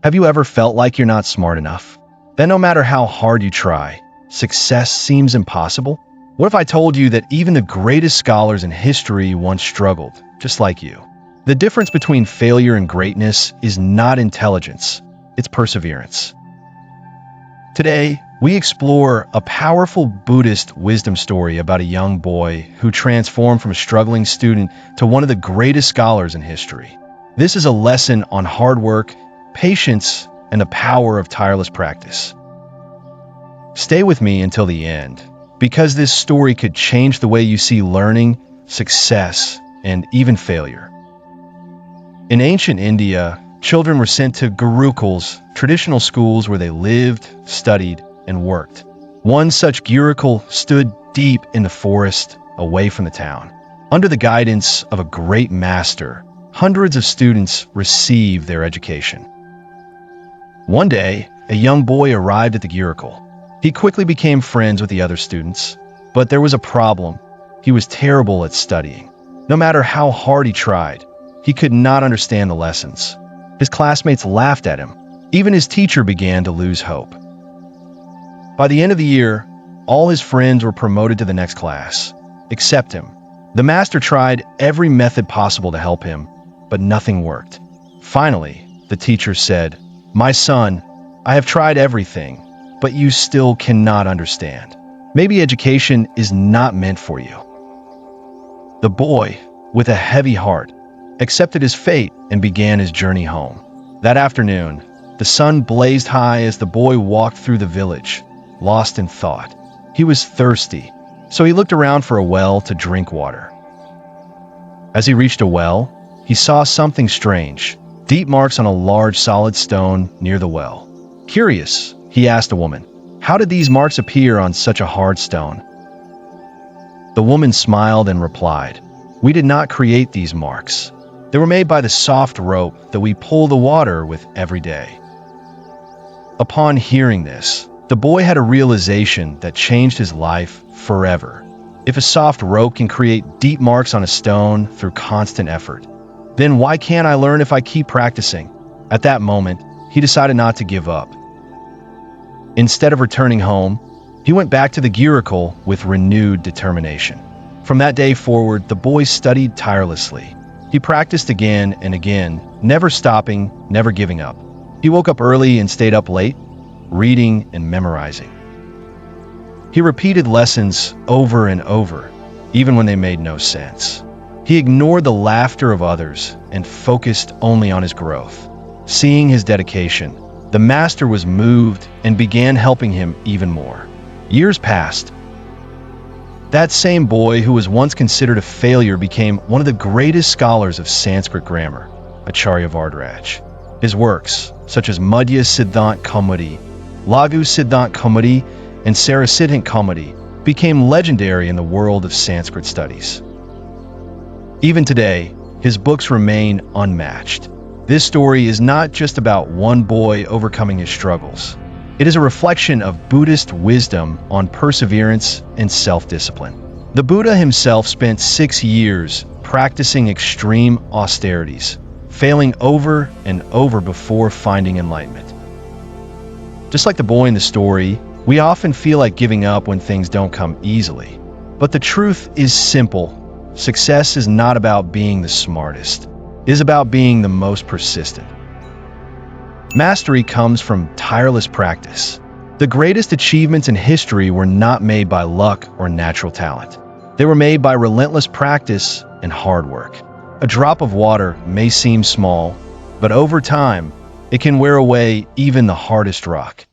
Have you ever felt like you're not smart enough? That no matter how hard you try, success seems impossible? What if I told you that even the greatest scholars in history once struggled, just like you? The difference between failure and greatness is not intelligence, it's perseverance. Today, we explore a powerful Buddhist wisdom story about a young boy who transformed from a struggling student to one of the greatest scholars in history. This is a lesson on hard work, patience, and the power of tireless practice. Stay with me until the end, because this story could change the way you see learning, success, and even failure. In ancient India, children were sent to gurukuls, traditional schools where they lived, studied, and worked. One such gurukul stood deep in the forest, away from the town. Under the guidance of a great master, hundreds of students received their education. One day, a young boy arrived at the gurukul. He quickly became friends with the other students, but there was a problem. He was terrible at studying. No matter how hard he tried, he could not understand the lessons. His classmates laughed at him. Even his teacher began to lose hope. By the end of the year, all his friends were promoted to the next class, except him. The master tried every method possible to help him, but nothing worked. Finally, the teacher said, "My son, I have tried everything, but you still cannot understand. Maybe education is not meant for you." The boy, with a heavy heart, accepted his fate and began his journey home. That afternoon, the sun blazed high as the boy walked through the village, lost in thought. He was thirsty, so he looked around for a well to drink water. As he reached a well, he saw something strange, deep marks on a large solid stone near the well. Curious, he asked a woman, "How did these marks appear on such a hard stone?" The woman smiled and replied, "We did not create these marks. They were made by the soft rope that we pull the water with every day." Upon hearing this, the boy had a realization that changed his life forever. If a soft rope can create deep marks on a stone through constant effort, then why can't I learn if I keep practicing? At that moment, he decided not to give up. Instead of returning home, he went back to the gurukul with renewed determination. From that day forward, the boy studied tirelessly. He practiced again and again, never stopping, never giving up. He woke up early and stayed up late, reading and memorizing. He repeated lessons over and over, even when they made no sense. He ignored the laughter of others and focused only on his growth. Seeing his dedication, the master was moved and began helping him even more. Years passed. That same boy who was once considered a failure became one of the greatest scholars of Sanskrit grammar, Acharya Vardraj. His works, such as Madhya Siddhant Kaumudi, Laghu Siddhant Kaumudi, and Sarasiddhant Kaumudi, became legendary in the world of Sanskrit studies. Even today, his books remain unmatched. This story is not just about one boy overcoming his struggles. It is a reflection of Buddhist wisdom on perseverance and self-discipline. The Buddha himself spent 6 years practicing extreme austerities, failing over and over before finding enlightenment. Just like the boy in the story, we often feel like giving up when things don't come easily. But the truth is simple. Success is not about being the smartest. It is about being the most persistent. Mastery comes from tireless practice. The greatest achievements in history were not made by luck or natural talent. They were made by relentless practice and hard work. A drop of water may seem small, but over time, it can wear away even the hardest rock.